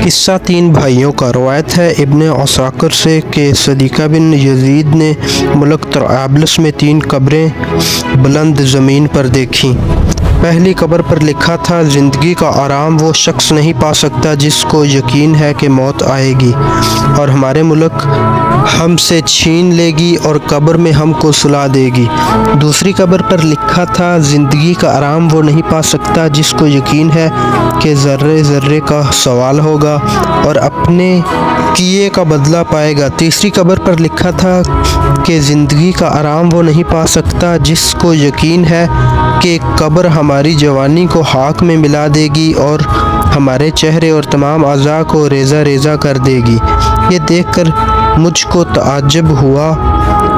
قصہ تین بھائیوں کا روایت ہے ابن عساکر سے کہ صدیقہ بن یزید نے ملک طرابلس میں 3 قبریں بلند زمین پر دیکھیں۔ پہلی قبر پر لکھا تھا زندگی کا آرام وہ شخص نہیں پا سکتا جس کو یقین ہے کہ موت آئے گی اور ہمارے ملک ہم سے چھین لے گی اور قبر میں ہم کو سلا دے گی۔ دوسری قبر پر لکھا تھا زندگی کا آرام وہ نہیں پا سکتا جس کو یقین ہے کہ ذرے ذرے کا سوال ہوگا اور اپنے کیے کا بدلہ پائے گا۔ تیسری قبر پر لکھا تھا کہ زندگی کا آرام وہ نہیں پا سکتا جس کو یقین ہے کہ قبر ہماری جوانی کو خاک میں ملا دے گی اور ہمارے چہرے اور تمام اعضاء کو ریزہ ریزہ کر دے گی۔ یہ دیکھ کر مجھ کو تعجب ہوا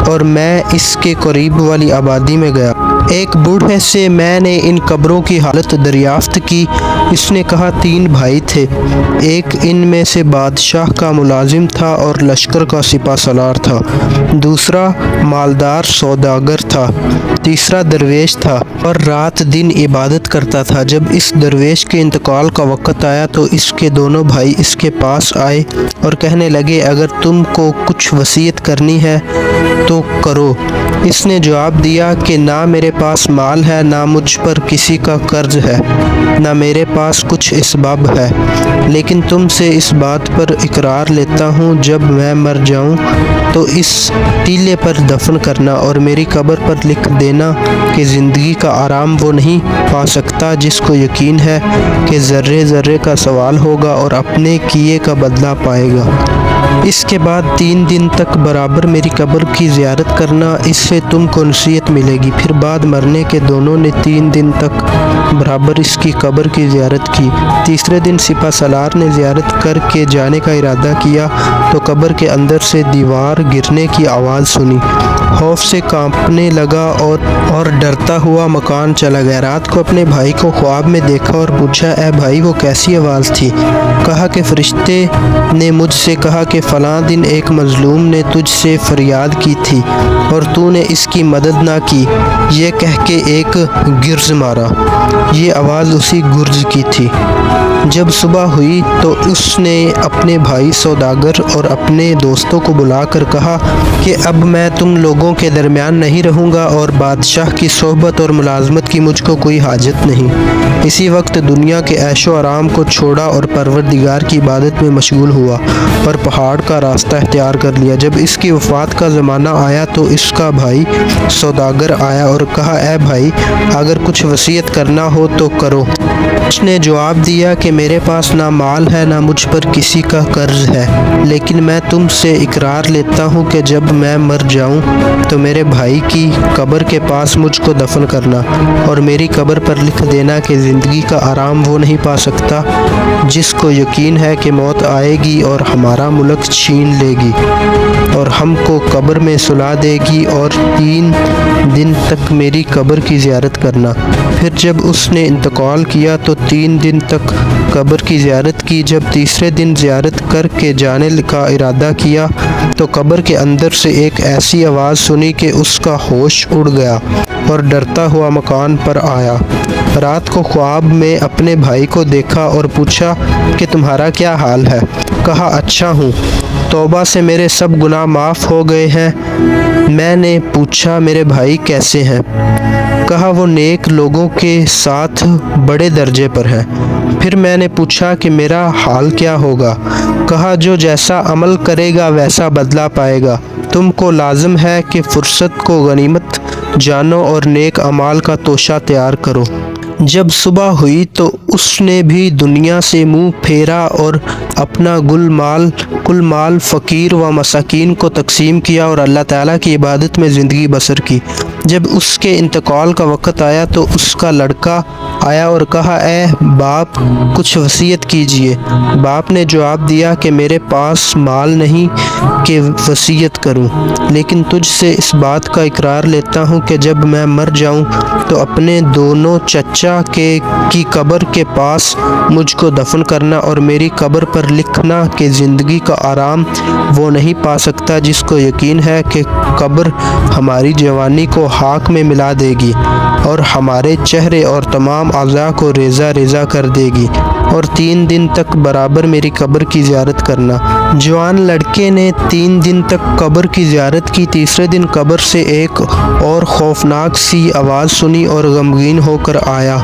اور میں اس کے قریب والی آبادی میں گیا۔ ایک بوڑھے سے میں نے ان قبروں کی حالت دریافت کی۔ اس نے کہا 3 بھائی تھے، ایک ان میں سے بادشاہ کا ملازم تھا اور لشکر کا سپہ سالار تھا، دوسرا مالدار سوداگر تھا، تیسرا درویش تھا اور رات دن عبادت کرتا تھا۔ جب اس درویش کے انتقال کا وقت آیا تو اس کے دونوں بھائی اس کے پاس آئے اور کہنے لگے اگر تم کو کچھ وصیت کرنی ہے تو کرو۔ اس نے جواب دیا کہ نہ میرے پاس مال ہے، نہ مجھ پر کسی کا قرض ہے، نہ میرے پاس کچھ اسباب ہے، لیکن تم سے اس بات پر اقرار لیتا ہوں جب میں مر جاؤں تو اس ٹیلے پر دفن کرنا اور میری قبر پر لکھ دینا کہ زندگی کا آرام وہ نہیں پا سکتا جس کو یقین ہے کہ ذرے ذرے کا سوال ہوگا اور اپنے کیے کا بدلہ پائے گا۔ اس کے بعد 3 دن تک برابر میری قبر کی زیارت کرنا، اس سے تم کو نصیحت ملے گی۔ پھر بعد مرنے کے دونوں نے 3 دن تک برابر اس کی قبر کی زیارت کی۔ تیسرے دن سپہ سالار نے زیارت کر کے جانے کا ارادہ کیا تو قبر کے اندر سے دیوار گرنے کی آواز سنی۔ خوف سے کانپنے لگا اور ڈرتا ہوا مکان چلا گیا۔ رات کو اپنے بھائی کو خواب میں دیکھا اور پوچھا اے بھائی وہ کیسی آواز تھی؟ کہا کہ فرشتے نے مجھ سے کہا کہ فلاں دن ایک مظلوم نے تجھ سے فریاد کی تھی اور تو نے اس کی مدد نہ کی، یہ کہہ کے ایک گرز مارا۔ یہ آواز اسی گرز کی تھی۔ جب صبح ہوئی تو اس نے اپنے بھائی سوداگر اور اپنے دوستوں کو بلا کر کہا کہ اب میں تم لوگوں کے درمیان نہیں رہوں گا اور بادشاہ کی صحبت اور ملازمت کی مجھ کو کوئی حاجت نہیں۔ اسی وقت دنیا کے عیش و آرام کو چھوڑا اور پروردگار کی عبادت میں مشغول ہوا اور پہاڑ کا راستہ اختیار کر لیا۔ جب اس کی وفات کا زمانہ آیا تو اس کا بھائی سوداگر آیا اور کہا اے بھائی اگر کچھ وصیت کرنا ہو تو کرو۔ اس نے جواب دیا کہ میرے پاس نہ مال ہے نہ مجھ پر کسی کا قرض ہے، لیکن میں تم سے اقرار لیتا ہوں کہ جب میں مر جاؤں تو میرے بھائی کی قبر کے پاس مجھ کو دفن کرنا اور میری قبر پر لکھ دینا کہ زندگی کا آرام وہ نہیں پا سکتا جس کو یقین ہے کہ موت آئے گی اور ہمارا ملک چھین لے گی اور ہم کو قبر میں سلا دے گی اور 3 دن تک میری قبر کی زیارت کرنا۔ پھر جب اس نے انتقال کیا تو 3 دن تک قبر کی زیارت کی۔ جب تیسرے دن زیارت کر کے جانے کا ارادہ کیا تو قبر کے اندر سے ایک ایسی آواز سنی کہ اس کا ہوش اڑ گیا اور ڈرتا ہوا مکان پر آیا۔ رات کو خواب میں اپنے بھائی کو دیکھا اور پوچھا کہ تمہارا کیا حال ہے؟ کہا اچھا ہوں، توبہ سے میرے سب گناہ معاف ہو گئے ہیں۔ میں نے پوچھا میرے بھائی کیسے ہیں؟ کہا وہ نیک لوگوں کے ساتھ بڑے درجے پر ہیں۔ پھر میں نے پوچھا کہ میرا حال کیا ہوگا؟ کہا جو جیسا عمل کرے گا ویسا بدلہ پائے گا۔ تم کو لازم ہے کہ فرصت کو غنیمت جانو اور نیک اعمال کا توشہ تیار کرو۔ جب صبح ہوئی تو اس نے بھی دنیا سے منہ پھیرا اور اپنا کل مال فقیر و مساکین کو تقسیم کیا اور اللہ تعالیٰ کی عبادت میں زندگی بسر کی۔ جب اس کے انتقال کا وقت آیا تو اس کا لڑکا آیا اور کہا اے باپ کچھ وصیت کیجیے۔ باپ نے جواب دیا کہ میرے پاس مال نہیں کہ وصیت کروں، لیکن تجھ سے اس بات کا اقرار لیتا ہوں کہ جب میں مر جاؤں تو اپنے دونوں چچا کی قبر کے پاس مجھ کو دفن کرنا اور میری قبر پر لکھنا کہ زندگی کا آرام وہ نہیں پا سکتا جس کو یقین ہے کہ قبر ہماری جوانی کو خاک میں ملا دے گی اور ہمارے چہرے اور تمام اعضاء کو ریزہ ریزہ کر دے گی، اور 3 دن تک برابر میری قبر کی زیارت کرنا۔ جوان لڑکے نے 3 دن تک قبر کی زیارت کی۔ تیسرے دن قبر سے ایک اور خوفناک سی آواز سنی اور غمگین ہو کر آیا۔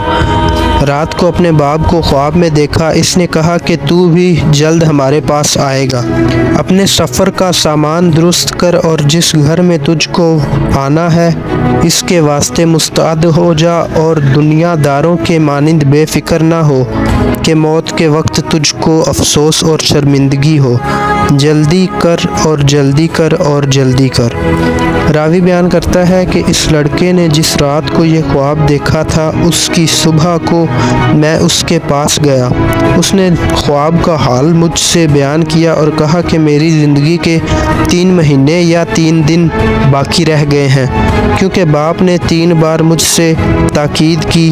رات کو اپنے باپ کو خواب میں دیکھا۔ اس نے کہا کہ تو بھی جلد ہمارے پاس آئے گا، اپنے سفر کا سامان درست کر اور جس گھر میں تجھ کو آنا ہے اس کے واسطے مستعد ہو جا، اور دنیا داروں کے مانند بے فکر نہ ہو کہ موت کے وقت تجھ کو افسوس اور شرمندگی ہو۔ جلدی کر اور جلدی کر اور جلدی کر۔ راوی بیان کرتا ہے کہ اس لڑکے نے جس رات کو یہ خواب دیکھا تھا، اس کی صبح کو میں اس کے پاس گیا۔ اس نے خواب کا حال مجھ سے بیان کیا اور کہا کہ میری زندگی کے 3 مہینے یا 3 دن باقی رہ گئے ہیں، کیونکہ باپ نے 3 بار مجھ سے تاکید کی۔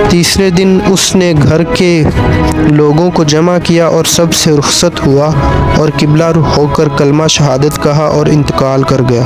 تیسرے دن اس نے گھر کے لوگوں کو جمع کیا اور سب سے رخصت ہوا اور قبلہ ہو کر کلمہ شہادت کہا اور انتقال کر گیا۔